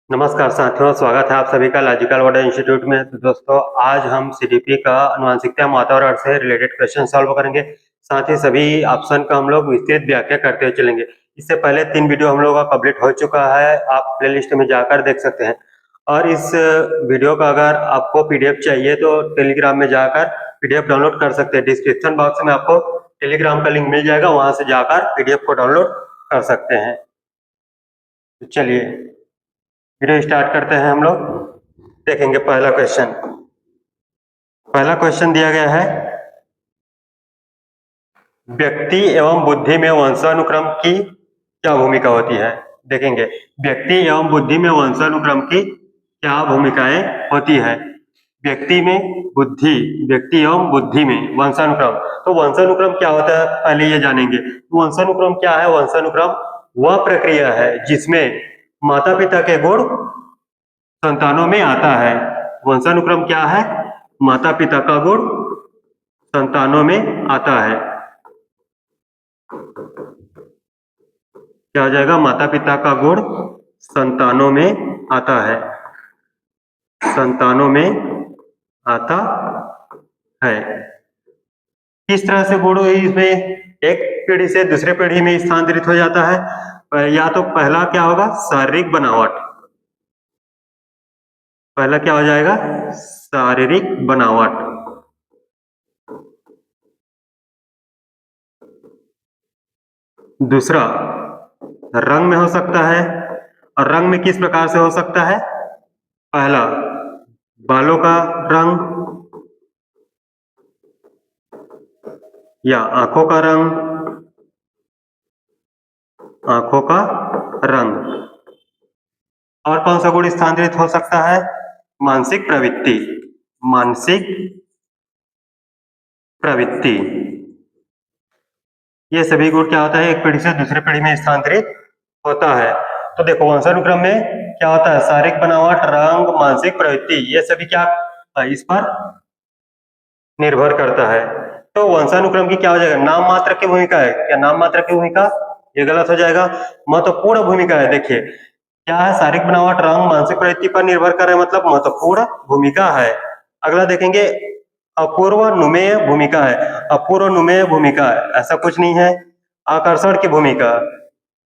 नमस्कार साथियों, स्वागत है आप सभी का लॉजिकल वर्ड इंस्टीट्यूट में। तो दोस्तों, आज हम सीडीपी का आनुवंशिकता वातावरण से रिलेटेड क्वेश्चन सॉल्व करेंगे। साथ ही सभी ऑप्शन का हम लोग विस्तृत व्याख्या करते हुए चलेंगे। इससे पहले 3 वीडियो हम लोगों का कंप्लीट हो चुका है, आप प्लेलिस्ट में जाकर देख सकते हैं। और इस वीडियो का अगर आपको पीडीएफ चाहिए तो टेलीग्राम में जाकर पीडीएफ डाउनलोड कर सकते हैं। डिस्क्रिप्शन बॉक्स में आपको टेलीग्राम का लिंक मिल जाएगा, वहां से जाकर पीडीएफ को डाउनलोड कर सकते हैं। तो चलिए वीडियो स्टार्ट करते हैं। हम लोग देखेंगे पहला क्वेश्चन दिया गया है, व्यक्ति एवं बुद्धि में वंशानुक्रम की क्या भूमिका होती है। देखेंगे व्यक्ति एवं बुद्धि में वंशानुक्रम की क्या भूमिकाएं होती है। व्यक्ति एवं बुद्धि में वंशानुक्रम, तो वंशानुक्रम क्या होता है पहले ये जानेंगे। वंशानुक्रम क्या है? वंशानुक्रम वह प्रक्रिया है जिसमें माता पिता के गुण संतानों में आता है। वंशानुक्रम क्या है? माता पिता का गुण संतानों में आता है। क्या हो जाएगा? माता पिता का गुण संतानों में आता है, संतानों में आता है। किस तरह से गुण इसमें एक पीढ़ी से दूसरे पीढ़ी में स्थानांतरित हो जाता है? या तो पहला क्या होगा? शारीरिक बनावट। पहला क्या हो जाएगा? शारीरिक बनावट। दूसरा रंग में हो सकता है, और रंग में किस प्रकार से हो सकता है? पहला बालों का रंग या आंखों का रंग। और कौन सा गुण स्थानांतरित हो सकता है? मानसिक प्रवृत्ति। ये सभी गुण क्या होता है? एक पीढ़ी से दूसरे पीढ़ी में स्थानांतरित होता है। तो देखो वंशानुक्रम में क्या होता है? शारीरिक बनावट, रंग, मानसिक प्रवृत्ति, ये सभी क्या इस पर निर्भर करता है। तो वंशानुक्रम की क्या हो जाएगा? नाम मात्र की भूमिका है। क्या नाम मात्र की भूमिका? ये गलत हो जाएगा। महत्वपूर्ण भूमिका है। देखिए क्या है? शारीरिक बनावट, रंग, मानसिक प्रवृत्ति पर निर्भर कर रहा है, मतलब महत्वपूर्ण भूमिका है। अगला देखेंगे, अपूर्वनुमेय भूमिका है। अपूर्वनुमेय भूमिका है, ऐसा कुछ नहीं है। आकर्षण की भूमिका,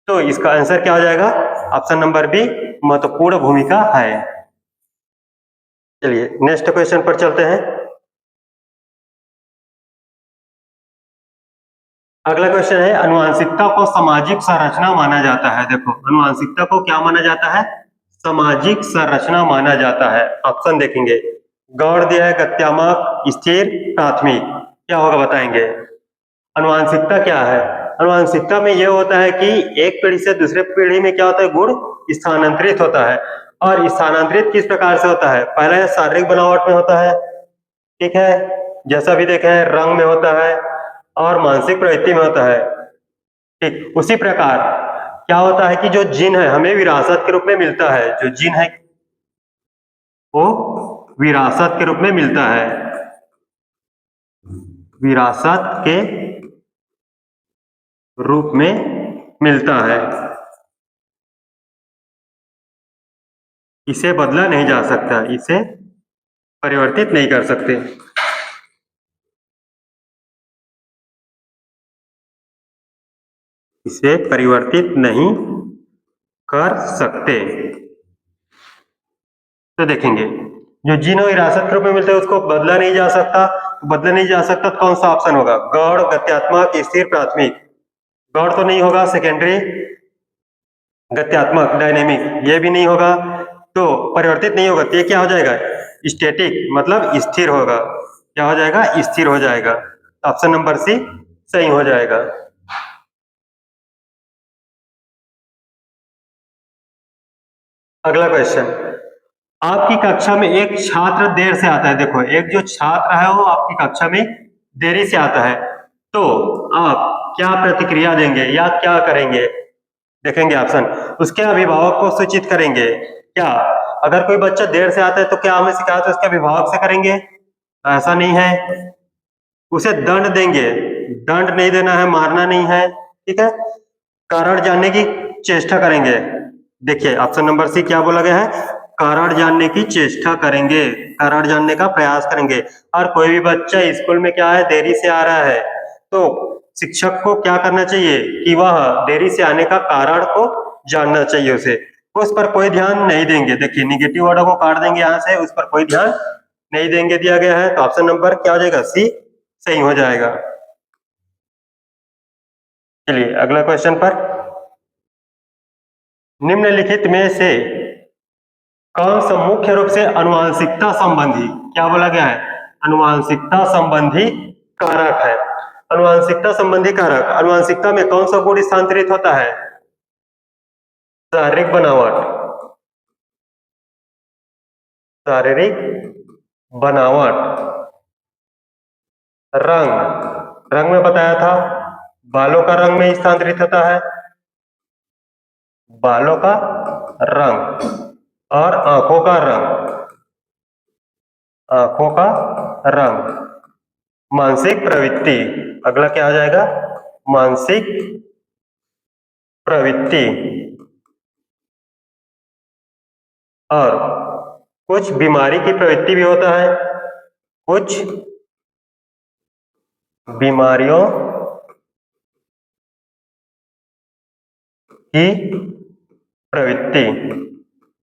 तो इसका आंसर क्या हो जाएगा? ऑप्शन नंबर बी, महत्वपूर्ण भूमिका है। चलिए नेक्स्ट क्वेश्चन पर चलते हैं। अगला क्वेश्चन है, अनुवांशिकता को सामाजिक संरचना माना जाता है। देखो अनुवांशिकता को क्या माना जाता है? सामाजिक संरचना माना जाता है। ऑप्शन देखेंगे, गौड़ दिया है, गत्यात्मक, स्थिर, प्राथमिक। क्या होगा बताएंगे। अनुवांशिकता क्या है? अनुवांशिकता में यह होता है कि एक पीढ़ी से दूसरे पीढ़ी में क्या होता है? गुण स्थानांतरित होता है। और स्थानांतरित किस प्रकार से होता है? पहले शारीरिक बनावट में होता है, ठीक है, जैसा भी देखे हैं, रंग में होता है और मानसिक प्रवृत्ति में होता है। ठीक उसी प्रकार क्या होता है कि जो जीन है हमें विरासत के रूप में मिलता है। जो जीन है वो विरासत के रूप में मिलता है, विरासत के रूप में मिलता है। इसे बदला नहीं जा सकता, इसे परिवर्तित नहीं कर सकते। इसे परिवर्तित नहीं कर सकते। तो देखेंगे जो जीन विरासत के रूप में मिलता है उसको बदला नहीं जा सकता। बदला नहीं जा सकता तो कौन सा ऑप्शन होगा? गौड़, गत्यात्मक, स्थिर, प्राथमिक। गौड़ तो नहीं होगा, सेकेंडरी, गत्यात्मक, डायनेमिक, ये भी नहीं होगा। तो परिवर्तित नहीं होगा, तो ये क्या हो जाएगा? स्टैटिक, मतलब स्थिर होगा। क्या हो जाएगा? स्थिर हो जाएगा। ऑप्शन नंबर सी सही हो जाएगा। अगला क्वेश्चन, आपकी कक्षा में एक छात्र देर से आता है। देखो एक जो छात्र है वो आपकी कक्षा में देरी से आता है, तो आप क्या प्रतिक्रिया देंगे या क्या करेंगे? देखेंगे ऑप्शन, उसके अभिभावक को सूचित करेंगे। क्या अगर कोई बच्चा देर से आता है तो क्या हमें शिकायत उसके अभिभावक से करेंगे? ऐसा नहीं है, उसे दंड देंगे। दंड नहीं देना है, मारना नहीं है, ठीक है, कारण जानने की चेष्टा करेंगे। देखिए ऑप्शन नंबर सी क्या बोला गया है, कारण जानने की चेष्टा करेंगे, कारण जानने का प्रयास करेंगे। और कोई भी बच्चा स्कूल में क्या है, देरी से आ रहा है, तो शिक्षक को क्या करना चाहिए कि वह देरी से आने का कारण को जानना चाहिए उसे, उस पर कोई ध्यान नहीं देंगे। देखिए निगेटिव वर्डों को काट देंगे यहाँ से, उस पर कोई ध्यान नहीं देंगे दिया गया है, तो ऑप्शन नंबर क्या हो जाएगा, सी सही हो जाएगा। चलिए अगला क्वेश्चन पर, निम्नलिखित में से कौन सा मुख्य रूप से अनुवांशिकता संबंधी, क्या बोला गया है, अनुवांशिकता संबंधी कारक है। अनुवांशिकता संबंधी कारक, अनुवांशिकता में कौन सा गुण स्थानांतरित होता है, शारीरिक बनावट, शारीरिक बनावट, रंग, रंग में बताया था, बालों का रंग में स्थानांतरित होता है, बालों का रंग, और आंखों का रंग, आंखों का रंग, मानसिक प्रवृत्ति। अगला क्या आ जाएगा, मानसिक प्रवृत्ति, और कुछ बीमारी की प्रवृत्ति भी होता है, कुछ बीमारियों की प्रवृत्ति,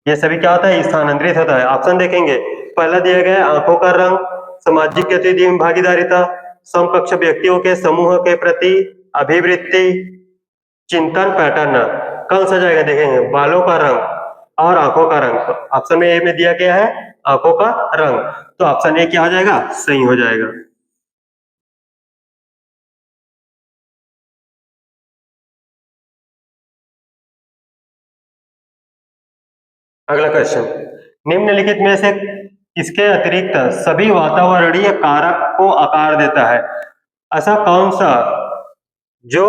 ये सभी क्या होता है, स्थानांतरित होता है। ऑप्शन देखेंगे, पहला दिया गया है आंखों का रंग, सामाजिक गतिविधि में भागीदारिता, समकक्ष व्यक्तियों के समूह के प्रति अभिवृत्ति, चिंतन पैटर्न। कौन सा जाएगा, देखेंगे बालों का रंग और आंखों का रंग। तो ऑप्शन में ए में दिया गया है आंखों का रंग, तो ऑप्शन ए क्या हो जाएगा, सही हो जाएगा। अगला क्वेश्चन, निम्नलिखित में से इसके अतिरिक्त सभी वातावरणीय कारक को आकार देता है, ऐसा कौन सा जो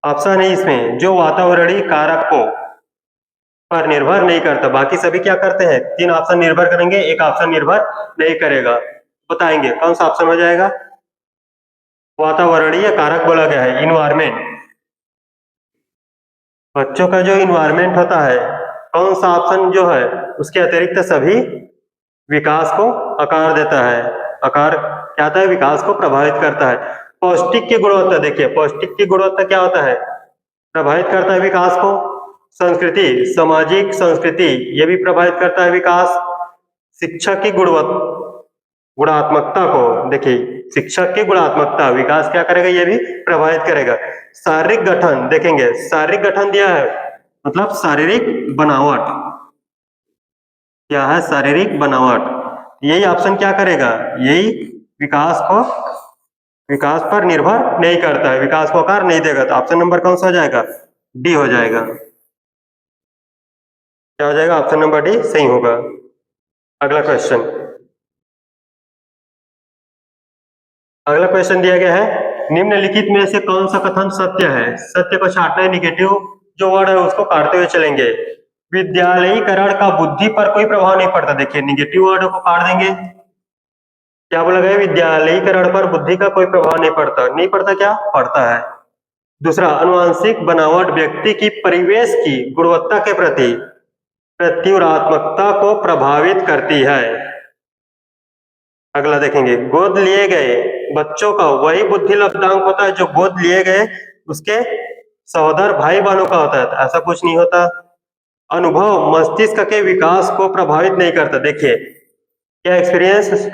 ऑप्शन है इसमें जो वातावरणीय कारक को पर निर्भर नहीं करता, बाकी सभी क्या करते हैं, 3 ऑप्शन निर्भर करेंगे, एक ऑप्शन निर्भर नहीं करेगा, बताएंगे कौन सा ऑप्शन हो जाएगा, वातावरणीय कारक बोला गया है, इन्वायरमेंट, बच्चों का जो इन्वायरमेंट होता है, कौन सा ऑप्शन जो है उसके अतिरिक्त सभी विकास को आकार देता है, आकार क्या होता है, विकास को प्रभावित करता है। पौष्टिक की गुणवत्ता, देखिए पौष्टिक की गुणवत्ता क्या होता है, प्रभावित करता है विकास को। संस्कृति, सामाजिक संस्कृति, ये भी प्रभावित करता है विकास। शिक्षा की गुणात्मकता को, देखिए शिक्षक की गुणात्मकता विकास क्या करेगा, ये भी प्रभावित करेगा। शारीरिक गठन, देखेंगे शारीरिक गठन दिया है, मतलब शारीरिक बनावट, क्या है, शारीरिक बनावट, यही ऑप्शन क्या करेगा, यही विकास पर निर्भर नहीं करता है, विकास को आकार नहीं देगा, तो ऑप्शन नंबर कौन सा हो जाएगा, डी हो जाएगा। क्या हो जाएगा, ऑप्शन नंबर डी सही होगा। अगला क्वेश्चन, अगला क्वेश्चन दिया गया है, निम्नलिखित में से कौन सा कथन सत्य है, सत्य को छाटना है, निगेटिव जो वर्ड है उसको काटते हुए चलेंगे। विद्यालयीकरण का बुद्धि पर कोई प्रभाव नहीं पड़ता, देखिए निगेटिव वर्ड को काट देंगे, क्या बोला गया, विद्यालयीकरण पर बुद्धि का कोई प्रभाव नहीं पड़ता, नहीं पड़ता, क्या पड़ता है। दूसरा, अनुवांशिक बनावट व्यक्ति की परिवेश की गुणवत्ता के प्रति प्रत्युरात्मकता को प्रभावित करती है। अगला देखेंगे, गोद लिए गए बच्चों का वही बुद्धि लब्धांक होता है जो गोद लिए गए उसके सहोदर भाई बहनों का होता है, तो ऐसा कुछ नहीं होता। अनुभव मस्तिष्क के विकास को प्रभावित नहीं करता, देखिए क्या एक्सपीरियंस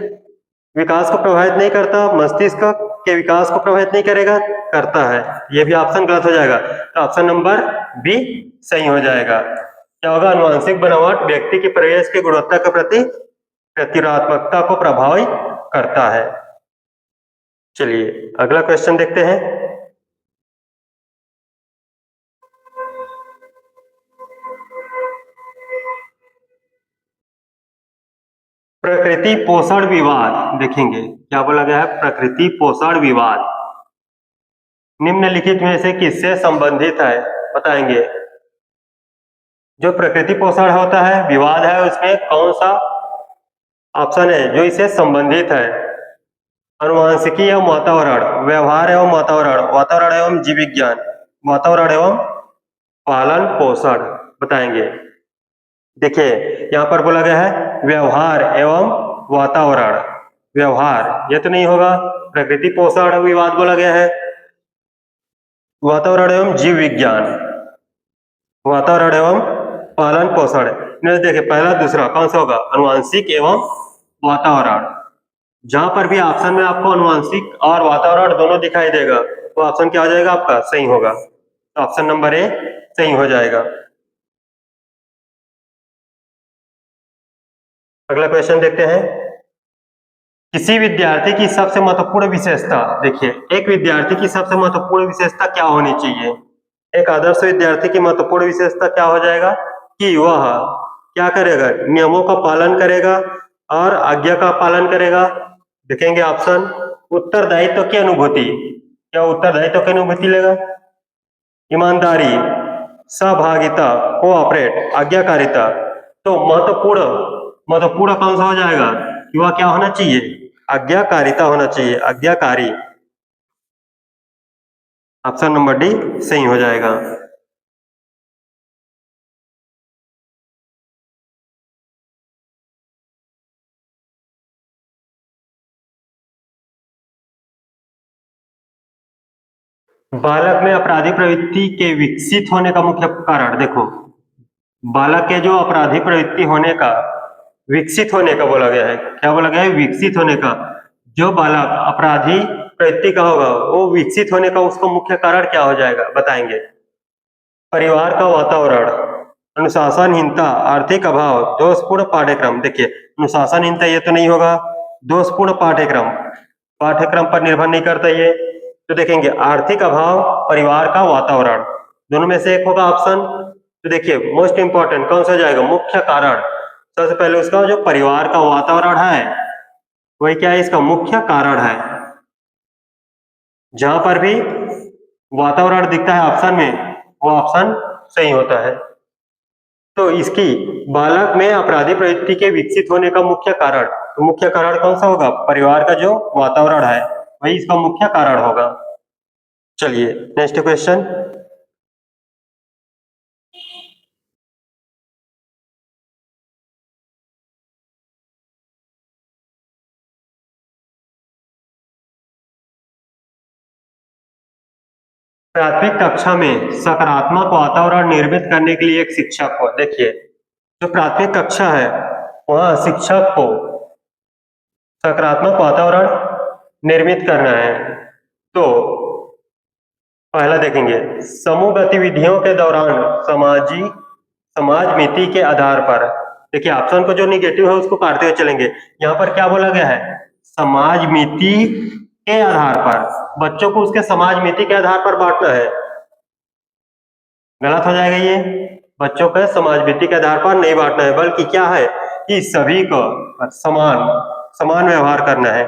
विकास को प्रभावित नहीं करता, मस्तिष्क के विकास को प्रभावित नहीं करेगा, करता है, ये भी ऑप्शन गलत हो जाएगा, तो ऑप्शन नंबर बी सही हो जाएगा। क्या होगा, अनुवांशिक बनावट व्यक्ति की परिवेश की गुणवत्ता के प्रति प्रत्युरात्मकता को प्रभावित करता है। चलिए अगला क्वेश्चन देखते हैं, प्रकृति पोषण विवाद, देखेंगे क्या बोला गया है, प्रकृति पोषण विवाद निम्नलिखित में से किससे संबंधित है, बताएंगे। जो प्रकृति पोषण होता है विवाद है, उसमें कौन सा ऑप्शन है जो इसे संबंधित है, अनुवांशिकी एवं वातावरण, व्यवहार एवं वातावरण, वातावरण एवं जीव विज्ञान, वातावरण एवं पालन पोषण, बताएंगे। देखिए यहाँ पर बोला गया है व्यवहार एवं वातावरण। व्यवहार ये तो नहीं होगा, प्रकृति पोषण विवाद बोला गया है। वातावरण एवं जीव विज्ञान, वातावरण एवं पालन पोषण। देखिए पहला दूसरा कौन सा होगा, अनुवांशिक एवं वातावरण। जहां पर भी ऑप्शन में आपको अनुवांशिक और वातावरण दोनों दिखाई देगा तो ऑप्शन क्या हो जाएगा आपका, सही होगा। ऑप्शन नंबर ए सही हो जाएगा। अगला क्वेश्चन देखते हैं। किसी विद्यार्थी की सबसे महत्वपूर्ण विशेषता, देखिए एक विद्यार्थी की सबसे महत्वपूर्ण विशेषता क्या होनी चाहिए। एक आदर्श विद्यार्थी की महत्वपूर्ण विशेषता क्या हो जाएगा कि वह क्या करेगा, नियमों का पालन करेगा और आज्ञा का पालन करेगा। देखेंगे ऑप्शन, उत्तरदायित्व की अनुभूति, क्या उत्तरदायित्व की अनुभूति लेगा, ईमानदारी, सहभागिता, कोऑपरेट, आज्ञाकारिता। तो महत्वपूर्ण महत्वपूर्ण कौन सा हो जाएगा कि वह क्या होना चाहिए, आज्ञाकारिता होना चाहिए, आज्ञाकारी। ऑप्शन नंबर डी सही हो जाएगा। बालक में अपराधी प्रवृत्ति के विकसित होने का मुख्य कारण, देखो बालक के जो अपराधी प्रवृत्ति होने का, विकसित होने का बोला गया है, क्या बोला गया है, विकसित होने का। जो बालक अपराधी प्रवृत्ति का होगा वो विकसित होने का उसका मुख्य कारण क्या हो जाएगा, बताएंगे। परिवार का वातावरण, अनुशासनहीनता, आर्थिक अभाव, दोषपूर्ण पाठ्यक्रम। देखिए अनुशासनहीनता ये तो नहीं होगा, दोषपूर्ण पाठ्यक्रम, पाठ्यक्रम पर निर्भर नहीं करता ये। तो देखेंगे आर्थिक अभाव, परिवार का वातावरण, दोनों में से एक होगा ऑप्शन। तो देखिए मोस्ट इंपॉर्टेंट कौन सा हो जाएगा, मुख्य कारण। सबसे पहले उसका जो परिवार का वातावरण है वही क्या है, इसका मुख्य कारण है। जहां पर भी वातावरण दिखता है ऑप्शन में वो ऑप्शन सही होता है। तो इसकी बालक में अपराधी प्रवृत्ति के विकसित होने का मुख्य कारण, तो मुख्य कारण कौन सा होगा, परिवार का जो वातावरण है वही इसका मुख्य कारण होगा। चलिए नेक्स्ट क्वेश्चन। प्राथमिक कक्षा में सकारात्मक वातावरण निर्मित करने के लिए एक शिक्षक को, देखिए जो प्राथमिक कक्षा है वहां शिक्षक को सकारात्मक वातावरण निर्मित करना है। तो पहला देखेंगे समूह गतिविधियों के दौरान समाज मिति के आधार पर। देखिए ऑप्शन को जो निगेटिव है उसको काटते हुए चलेंगे। यहाँ पर क्या बोला गया है, समाज मिति के आधार पर, बच्चों को उसके समाज मिति के आधार पर बांटना है, गलत हो जाएगा ये। बच्चों को समाज मिति के आधार पर नहीं बांटना है, बल्कि क्या है कि सभी को समान व्यवहार करना है।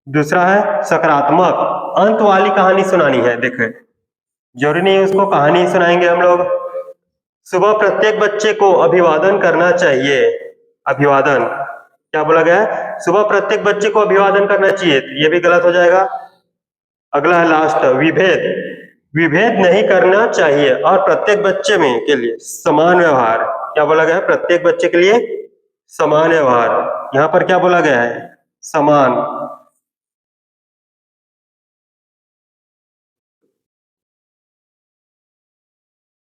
दूसरा है सकारात्मक अंत वाली कहानी सुनानी है। देखें जरूरी नहीं है उसको कहानी सुनाएंगे हम लोग। सुबह प्रत्येक बच्चे को अभिवादन करना चाहिए, अभिवादन, क्या बोला गया है, सुबह प्रत्येक बच्चे को अभिवादन करना चाहिए, तो ये भी गलत हो जाएगा। अगला है लास्ट, विभेद नहीं करना चाहिए और प्रत्येक बच्चे में के लिए समान व्यवहार, क्या बोला गया है, प्रत्येक बच्चे के लिए समान व्यवहार। यहाँ पर क्या बोला गया है, समान।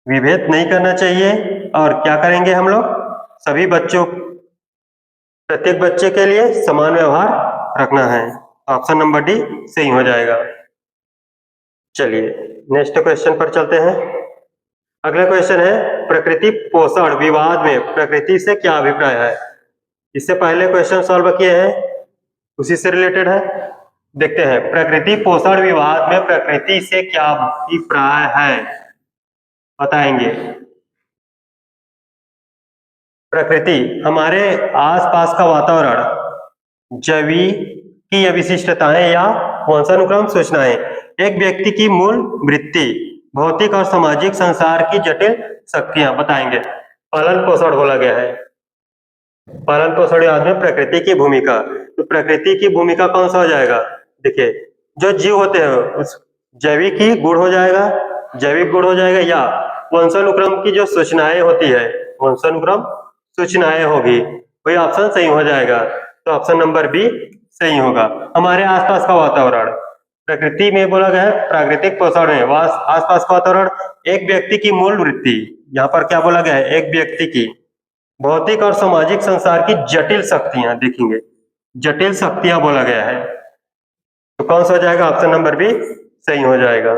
विभेद नहीं करना चाहिए और क्या करेंगे हम लोग, सभी बच्चों, प्रत्येक बच्चे के लिए समान व्यवहार रखना है। ऑप्शन नंबर डी सही हो जाएगा। चलिए नेक्स्ट क्वेश्चन पर चलते हैं। अगला क्वेश्चन है प्रकृति पोषण विवाद में प्रकृति से क्या अभिप्राय है। इससे पहले क्वेश्चन सॉल्व किए हैं उसी से रिलेटेड है। देखते हैं प्रकृति पोषण विवाद में प्रकृति से क्या अभिप्राय है, बताएंगे। प्रकृति हमारे आसपास का वातावरण, जैविकीय विशिष्टताएं या वंशानुक्रम सूचनाएं, एक व्यक्ति की मूल वृत्ति, भौतिक और सामाजिक संसार की जटिल शक्तियां, बताएंगे। पालन पोषण बोला गया है। पालन पोषण विवाद में प्रकृति की भूमिका, तो प्रकृति की भूमिका कौन सा हो जाएगा, देखिए जो जीव होते हैं उस जैविक गुण हो जाएगा, जैविक गुण हो जाएगा या वंशानुक्रम की जो सूचनाएं होती है, वंशानुक्रम सूचनाएं होगी, वही ऑप्शन सही हो जाएगा। तो ऑप्शन नंबर बी सही होगा। हमारे आसपास का वातावरण, प्रकृति में बोला गया है प्राकृतिक पोषण है, आसपास का वातावरण एक व्यक्ति की मूल वृत्ति, यहाँ पर क्या बोला गया है, एक व्यक्ति की भौतिक और सामाजिक संसार की जटिल शक्तियां, देखेंगे जटिल शक्तियां बोला गया है। तो कौन सा हो जाएगा, ऑप्शन नंबर बी सही हो जाएगा।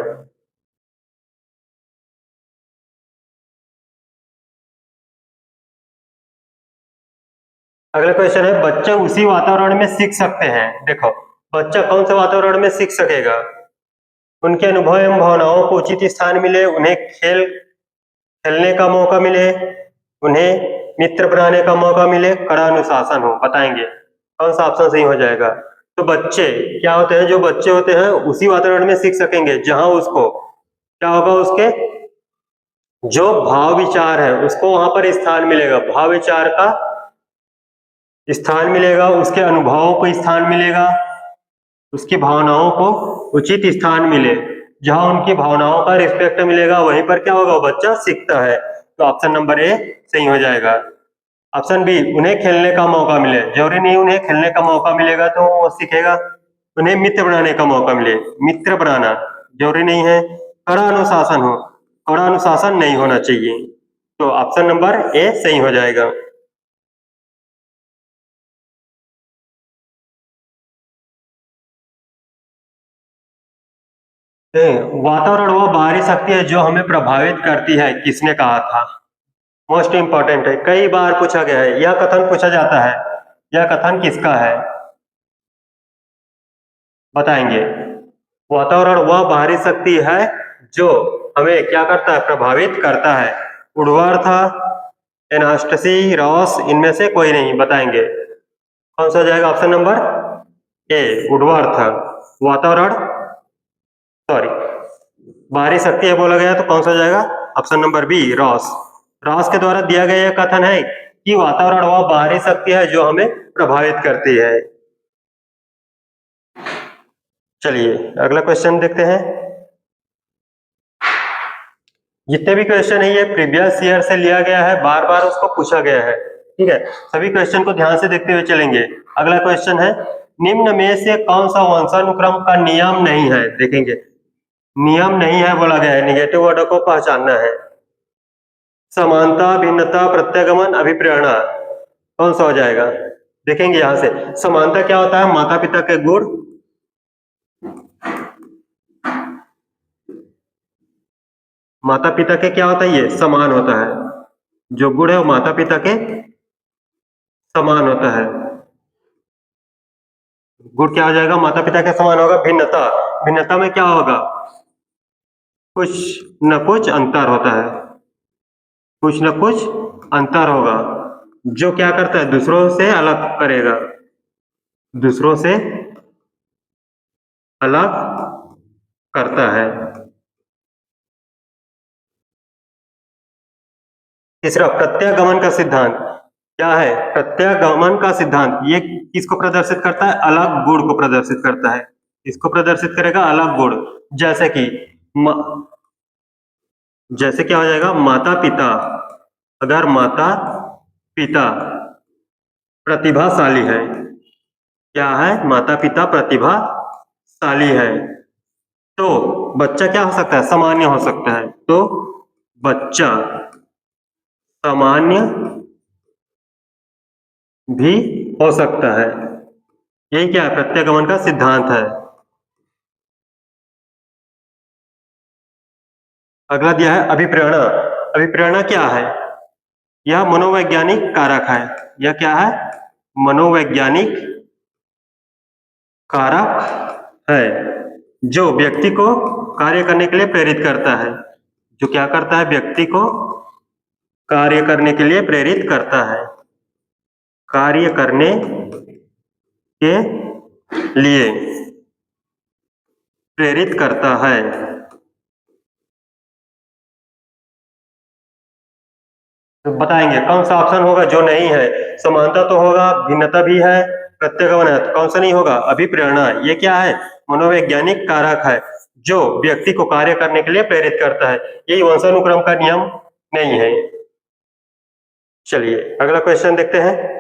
अगला क्वेश्चन है, बच्चे उसी वातावरण में सीख सकते हैं। देखो बच्चा कौन से वातावरण में सीख सकेगा, उनके अनुभव एवं भावनाओं को उचित स्थान मिले, उन्हें खेलने का मौका मिले, उन्हें मित्र बनाने का मौका मिले, कड़ा अनुशासन हो। बताएंगे कौन सा ऑप्शन सही हो जाएगा। तो बच्चे क्या होते हैं, जो बच्चे होते हैं उसी वातावरण में सीख सकेंगे जहां उसको क्या होगा, उसके जो भाव विचार है उसको वहां पर स्थान मिलेगा, भाव विचार का स्थान मिलेगा, उसके अनुभवों को स्थान मिलेगा, उसकी भावनाओं को उचित स्थान मिले, जहां उनकी भावनाओं का रिस्पेक्ट मिलेगा वहीं पर क्या होगा, बच्चा सीखता है। तो ऑप्शन नंबर ए सही हो जाएगा। ऑप्शन बी, उन्हें खेलने का मौका मिले, जरूरी नहीं उन्हें खेलने का मौका मिलेगा तो वो सीखेगा, उन्हें मित्र बनाने का मौका मिले, मित्र बनाना जरूरी नहीं है, कड़ा अनुशासन हो, कड़ा अनुशासन नहीं होना चाहिए। तो ऑप्शन नंबर ए सही हो जाएगा। वातावरण वह बाहरी शक्ति है जो हमें प्रभावित करती है, किसने कहा था, मोस्ट इंपॉर्टेंट है, कई बार पूछा गया है, यह कथन पूछा जाता है, यह कथन किसका है, बताएंगे। वातावरण वह बाहरी शक्ति है जो हमें क्या करता है, प्रभावित करता है। उर्वरता, एनास्टसी, रॉस, इनमें से कोई नहीं, बताएंगे कौन सा हो जाएगा, ऑप्शन नंबर ए उर्वरता। वातावरण सॉरी बाहरी शक्ति है बोला गया तो कौन सा हो जाएगा, option number B Ross. Ross के द्वारा दिया गया यह कथन है कि वातावरण वह बाहरी शक्ति है जो हमें प्रभावित करती है। चलिए अगला क्वेश्चन देखते हैं। जितने भी क्वेश्चन है ये प्रीवियस ईयर से लिया गया है, बार बार उसको पूछा गया है, ठीक है। सभी क्वेश्चन को ध्यान से देखते हुए चलेंगे। अगला क्वेश्चन है, निम्न में से कौन सा वंशानुक्रम का नियम नहीं है, देखेंगे नियम नहीं है बोला गया है, निगेटिव वर्ड को पहचानना है। समानता, भिन्नता, प्रत्यागमन, अभिप्रेरणा, कौन सा हो जाएगा, देखेंगे यहां से। समानता क्या होता है, माता पिता के गुण, माता पिता के क्या होता है, ये समान होता है, जो गुण है वो माता पिता के समान होता है। गुण क्या हो जाएगा, माता पिता के समान होगा। भिन्नता, भिन्नता में क्या होगा, कुछ न कुछ अंतर होता है, कुछ न कुछ अंतर होगा, जो क्या करता है, दूसरों से अलग करेगा, दूसरों से अलग करता है। तीसरा, प्रत्यागमन का सिद्धांत क्या है, प्रत्यागमन का सिद्धांत ये किसको प्रदर्शित करता है, अलग गुण को प्रदर्शित करता है। इसको प्रदर्शित करेगा अलग गुण, जैसे कि जैसे क्या हो जाएगा, माता पिता, अगर माता पिता प्रतिभाशाली है, क्या है, माता पिता प्रतिभाशाली है, तो बच्चा क्या हो सकता है, सामान्य हो सकता है, तो बच्चा सामान्य भी हो सकता है। यही क्या है, प्रत्यागमन का सिद्धांत है। अगला दिया है अभिप्रेरणा। अभिप्रेरणा क्या है, यह मनोवैज्ञानिक कारक है, यह क्या है, मनोवैज्ञानिक कारक है, जो व्यक्ति को कार्य करने के लिए प्रेरित करता है, जो क्या करता है, व्यक्ति को कार्य करने के लिए प्रेरित करता है, कार्य करने के लिए प्रेरित करता है। तो बताएंगे कौन सा ऑप्शन होगा जो नहीं है, समानता तो होगा, भिन्नता भी है, प्रत्यागमन है, तो कौन सा नहीं होगा, अभिप्रेरणा। ये क्या है, मनोवैज्ञानिक कारक है जो व्यक्ति को कार्य करने के लिए प्रेरित करता है। यही वंशानुक्रम का नियम नहीं है। चलिए अगला क्वेश्चन देखते हैं।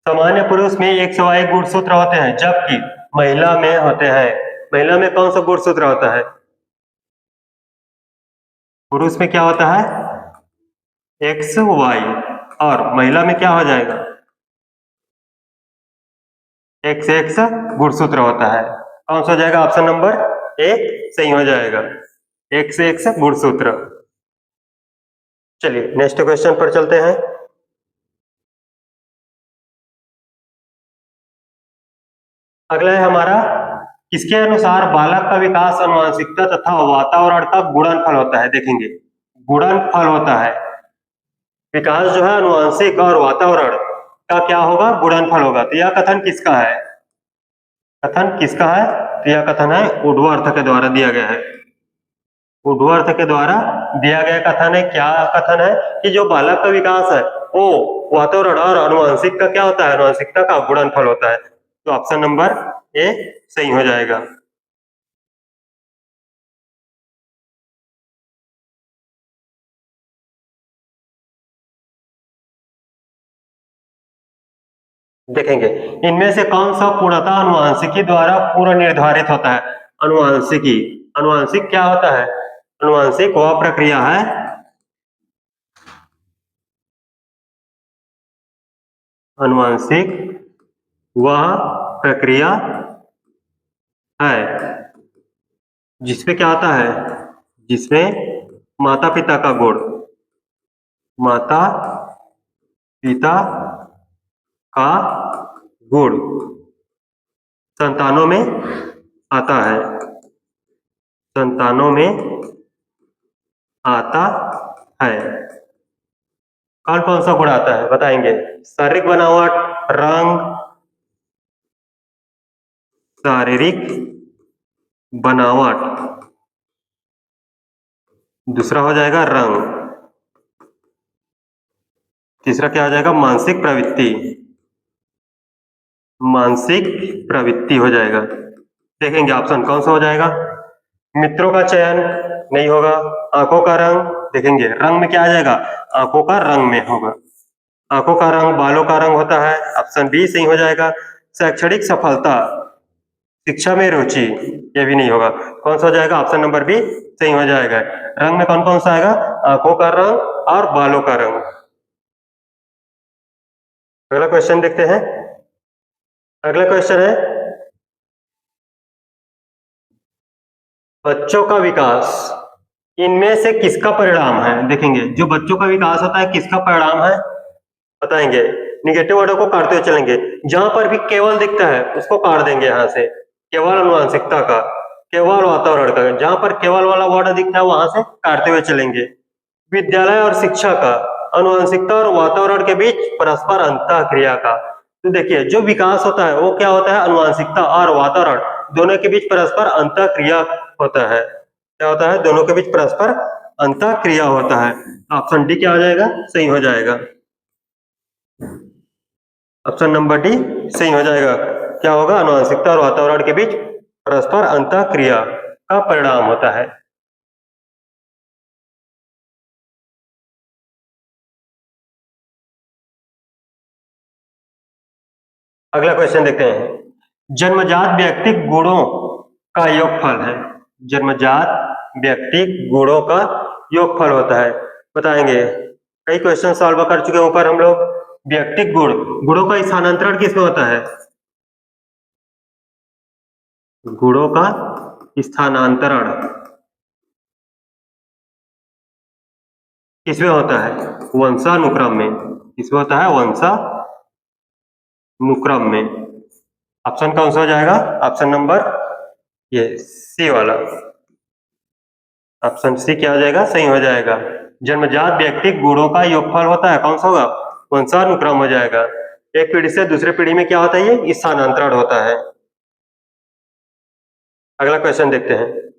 सामान्य पुरुष में 101 गुणसूत्र होते हैं, जबकि महिला में होते हैं। महिला में कौन सा गुणसूत्र होता है? पुरुष में क्या होता है? एक्स वाई, और महिला में क्या हो जाएगा? एक्स एक्स गुणसूत्र होता है। कौन सा हो जाएगा? ऑप्शन नंबर ए सही हो जाएगा, एक्स एक्स गुणसूत्र। चलिए नेक्स्ट क्वेश्चन पर चलते हैं। अगला है हमारा, किसके अनुसार बालक का विकास आनुवंशिकता तथा वातावरण का गुणनफल होता है? देखेंगे गुणनफल होता है। विकास जो है आनुवंशिक और वातावरण का क्या होगा? गुणनफल होगा। तो यह कथन किसका है? कथन किसका है? तो यह कथन है वुडवर्थ के द्वारा दिया गया है। वुडवर्थ के द्वारा दिया गया कथन है। क्या कथन है? कि जो बालक का विकास है वो वातावरण और आनुवंशिक का क्या होता है? आनुवंशिकता का गुणनफल होता है। तो ऑप्शन नंबर ए सही हो जाएगा। देखेंगे इनमें से कौन सा पूर्णतः आनुवंशिकी द्वारा पूर्व निर्धारित होता है? आनुवंशिकी, आनुवंशिक क्या होता है? आनुवंशिक वह प्रक्रिया है, आनुवंशिक वह प्रक्रिया है जिसमें क्या आता है? जिसमें माता पिता का गुण, माता पिता का गुण संतानों में आता है, संतानों में आता है। कौन कौन सा गुण आता है बताएंगे? शारीरिक बनावट, रंग, शारीरिक बनावट, दूसरा हो जाएगा रंग, तीसरा क्या हो जाएगा? मानसिक प्रवृत्ति, मानसिक प्रवृत्ति हो जाएगा। देखेंगे ऑप्शन कौन सा हो जाएगा? मित्रों का चयन नहीं होगा। आंखों का रंग, देखेंगे रंग में क्या आ जाएगा? आंखों का रंग में होगा। आंखों का रंग, बालों का रंग होता है, ऑप्शन बी सही हो जाएगा। शैक्षणिक सफलता, शिक्षा में रुचि, ये भी नहीं होगा। कौन सा हो जाएगा? ऑप्शन नंबर बी सही हो जाएगा। रंग में कौन कौन सा आएगा? आंखों का रंग और बालों का रंग। अगला क्वेश्चन देखते हैं। अगला क्वेश्चन है, बच्चों का विकास इनमें से किसका परिणाम है? देखेंगे जो बच्चों का विकास होता है किसका परिणाम है बताएंगे। निगेटिव वर्डों को काटते हुए चलेंगे। जहां पर भी केवल दिखता है उसको काट देंगे यहां से। केवल आनुवंशिकता का, केवल वातावरण का, जहां पर केवल वाला वर्ड दिखता है वहां से काटते हुए चलेंगे। विद्यालय और शिक्षा का, आनुवंशिकता और वातावरण के बीच परस्पर अंतःक्रिया का। तो देखिए जो विकास होता है वो क्या होता है? आनुवंशिकता और वातावरण दोनों के बीच परस्पर अंतःक्रिया होता है। क्या होता है? दोनों के बीच परस्पर अंतःक्रिया होता है। ऑप्शन डी क्या हो जाएगा? सही हो जाएगा। ऑप्शन नंबर डी सही हो जाएगा। क्या होगा? आनुवंशिकता और वातावरण के बीच परस्पर अंतःक्रिया का परिणाम होता है। अगला क्वेश्चन देखते हैं। जन्मजात व्यक्तिक गुणों का योगफल है। जन्मजात व्यक्तिक गुणों का योगफल होता है, बताएंगे। कई क्वेश्चन सॉल्व कर चुके हैं ऊपर हम लोग। व्यक्तिक गुण, गुणों का स्थानांतरण किसमें होता है? गुणों का स्थानांतरण किसमें होता है? वंशानुक्रम में। किसमें होता है? वंशानुक्रम में। ऑप्शन कौन सा हो जाएगा? ऑप्शन नंबर ये सी वाला, ऑप्शन सी क्या हो जाएगा? सही हो जाएगा। जन्मजात व्यक्ति गुणों का योगफल होता है, कौन सा होगा? वंशानुक्रम हो जाएगा। एक पीढ़ी से दूसरे पीढ़ी में क्या होता है? ये स्थानांतरण होता है। अगला क्वेश्चन देखते हैं।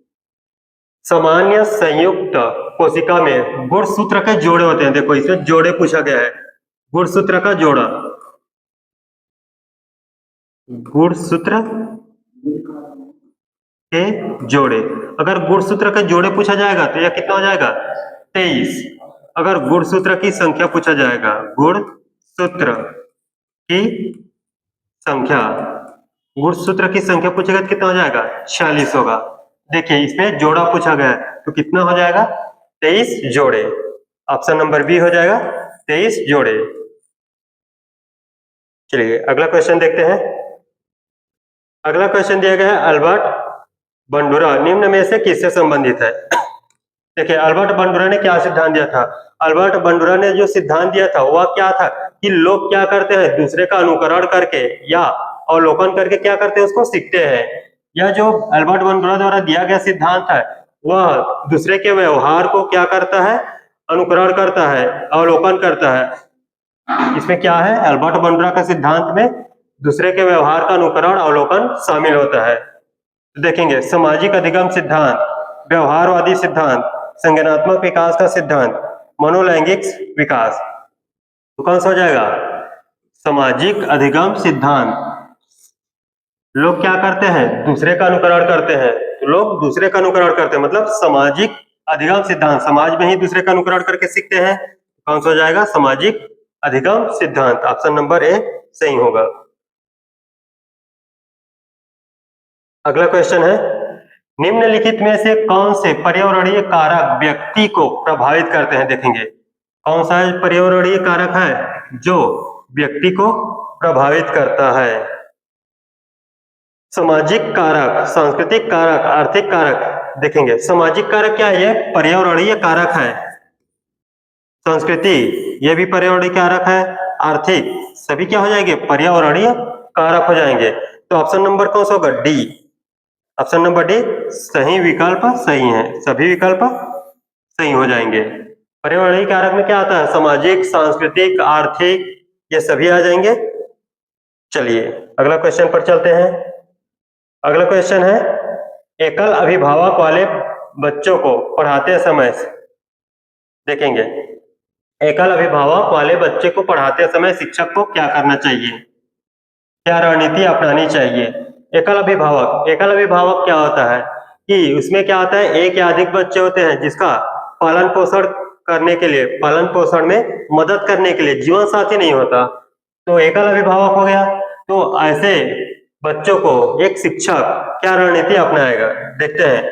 सामान्य संयुक्त कोशिका में गुणसूत्र के जोड़े होते हैं। देखो इसमें जोड़े पूछा गया है, गुणसूत्र का जोड़ा। गुणसूत्र के जोड़े। अगर गुणसूत्र के जोड़े पूछा जाएगा तो यह कितना हो जाएगा 23। अगर गुणसूत्र की संख्या पूछा जाएगा, गुणसूत्र की संख्या, गुणसूत्र की संख्या पूछेगा तो कितना हो जाएगा 46 होगा। देखिए इसमें जोड़ा पूछा गया है तो कितना हो जाएगा 23 जोड़े। ऑप्शन नंबर बी हो जाएगा 23 जोड़े। चलिए अगला क्वेश्चन देखते हैं। अगला क्वेश्चन दिया गया है अल्बर्ट बंडूरा निम्न में से किससे संबंधित है। देखिए अल्बर्ट बंडूरा ने क्या सिद्धांत दिया था। अल्बर्ट बंडूरा ने जो सिद्धांत दिया था वह क्या था कि लोग क्या करते हैं दूसरे का अनुकरण करके या अवलोकन करके क्या करते हैं उसको सीखते हैं। यह जो अल्बर्ट बंडूरा द्वारा दिया गया सिद्धांत है वह दूसरे के व्यवहार को क्या करता है अनुकरण करता है, अवलोकन करता है। इसमें क्या है अल्बर्ट बंडूरा का सिद्धांत में दूसरे के व्यवहार का अनुकरण अवलोकन शामिल होता है। तो देखेंगे सामाजिक अधिगम सिद्धांत, व्यवहारवादी सिद्धांत, संज्ञानात्मक विकास का सिद्धांत, मनोलैंगिक विकास। तो कौन सा हो जाएगा सामाजिक अधिगम सिद्धांत। लोग क्या करते हैं दूसरे का अनुकरण करते हैं, तो लोग दूसरे का अनुकरण करते हैं मतलब सामाजिक अधिगम सिद्धांत, समाज में ही दूसरे का अनुकरण करके सीखते हैं। कौन सा हो जाएगा सामाजिक अधिगम सिद्धांत। ऑप्शन नंबर ए सही होगा। अगला क्वेश्चन है निम्नलिखित में से कौन से पर्यावरणीय कारक व्यक्ति को प्रभावित करते हैं। देखेंगे कौन सा पर्यावरणीय कारक है जो व्यक्ति को प्रभावित करता है। सामाजिक कारक, सांस्कृतिक कारक, आर्थिक कारक। देखेंगे सामाजिक कारक क्या है, ये पर्यावरणीय कारक है। संस्कृति ये भी पर्यावरणीय कारक है। आर्थिक सभी क्या हो जाएंगे पर्यावरणीय कारक हो जाएंगे। तो ऑप्शन नंबर कौन सा होगा डी। ऑप्शन नंबर डी सही विकल्प सही है, सभी विकल्प सही हो जाएंगे। पर्यावरणीय कारक में क्या आता है सामाजिक, सांस्कृतिक, आर्थिक ये सभी आ जाएंगे। चलिए अगला क्वेश्चन पर चलते हैं। अगला क्वेश्चन है एकल अभिभावक वाले बच्चों को पढ़ाते समय, देखेंगे एकल अभिभावक वाले बच्चे को पढ़ाते समय शिक्षक को क्या करना चाहिए, क्या रणनीति अपनानी चाहिए। एकल अभिभावक क्या होता है कि उसमें क्या होता है एक या अधिक बच्चे होते हैं जिसका पालन पोषण करने के लिए, पालन पोषण में मदद करने के लिए जीवन साथी नहीं होता, तो एकल अभिभावक हो गया। तो ऐसे बच्चों को एक शिक्षक क्या रणनीति अपनाएगा। देखते हैं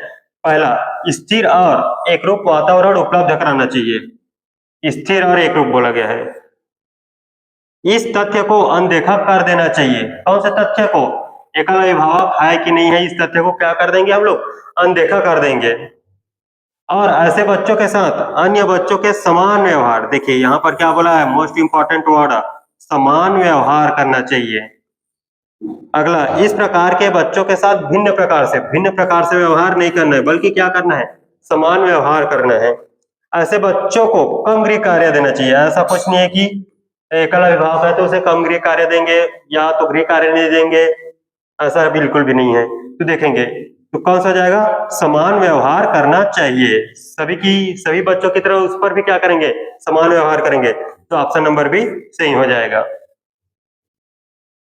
पहला स्थिर और एकरूप वातावरण उपलब्ध कराना चाहिए। स्थिर और एकरूप बोला गया है। इस तथ्य को अनदेखा कर देना चाहिए। कौन से तथ्य को, एकल अभिभावक है कि नहीं है, इस तथ्य को क्या कर देंगे हम लोग अनदेखा कर देंगे। और ऐसे बच्चों के साथ अन्य बच्चों के समान व्यवहार, देखिए यहाँ पर क्या बोला है मोस्ट इंपॉर्टेंट वर्ड समान व्यवहार करना चाहिए। अगला इस प्रकार के बच्चों के साथ भिन्न प्रकार से व्यवहार नहीं करना है बल्कि क्या करना है समान व्यवहार करना है। ऐसे बच्चों को कम गृह कार्य देना चाहिए। ऐसा कुछ नहीं है कि एकल अभिभावक है तो उसे कम गृह कार्य देंगे या तो गृह कार्य नहीं देंगे, ऐसा बिल्कुल भी नहीं है। तो देखेंगे तो कौन सा जाएगा समान व्यवहार करना चाहिए। सभी बच्चों की तरह उस पर भी क्या करेंगे समान व्यवहार करेंगे। तो ऑप्शन नंबर बी सही हो जाएगा।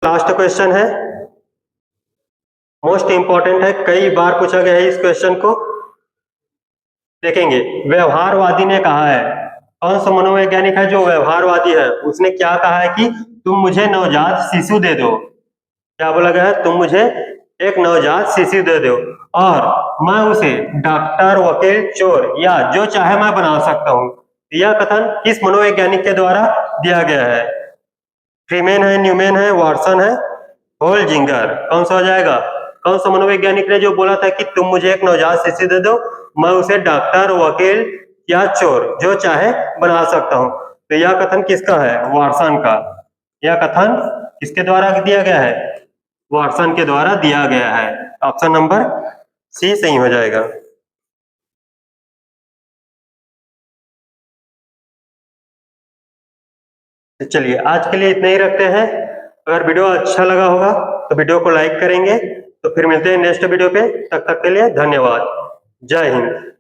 लास्ट क्वेश्चन है मोस्ट इंपॉर्टेंट है, कई बार पूछा गया है इस क्वेश्चन को। देखेंगे व्यवहारवादी ने कहा है, कौन सा मनोवैज्ञानिक है जो व्यवहारवादी है, उसने क्या कहा है कि तुम मुझे नवजात शिशु दे दो। क्या बोला गया है तुम मुझे एक नवजात शिशु दे दो और मैं उसे डॉक्टर, वकील, चोर या जो चाहे मैं बना सकता हूं। यह कथन किस मनोवैज्ञानिक के द्वारा दिया गया है। फ्रीमेन है, न्यूमैन है, वाटसन है, होल्जिंगर। कौन सा हो जाएगा, कौन सा मनोवैज्ञानिक ने जो बोला था कि तुम मुझे एक नवजात शिशु दे दो मैं उसे डॉक्टर, वकील या चोर जो चाहे बना सकता हूं। तो यह कथन किसका है वाटसन का। यह कथन किसके द्वारा दिया गया है वाटसन के द्वारा दिया गया है। ऑप्शन नंबर सी सही हो जाएगा। तो चलिए आज के लिए इतना ही रखते हैं। अगर वीडियो अच्छा लगा होगा तो वीडियो को लाइक करेंगे। तो फिर मिलते हैं नेक्स्ट वीडियो पे, तब तक के लिए धन्यवाद। जय हिंद।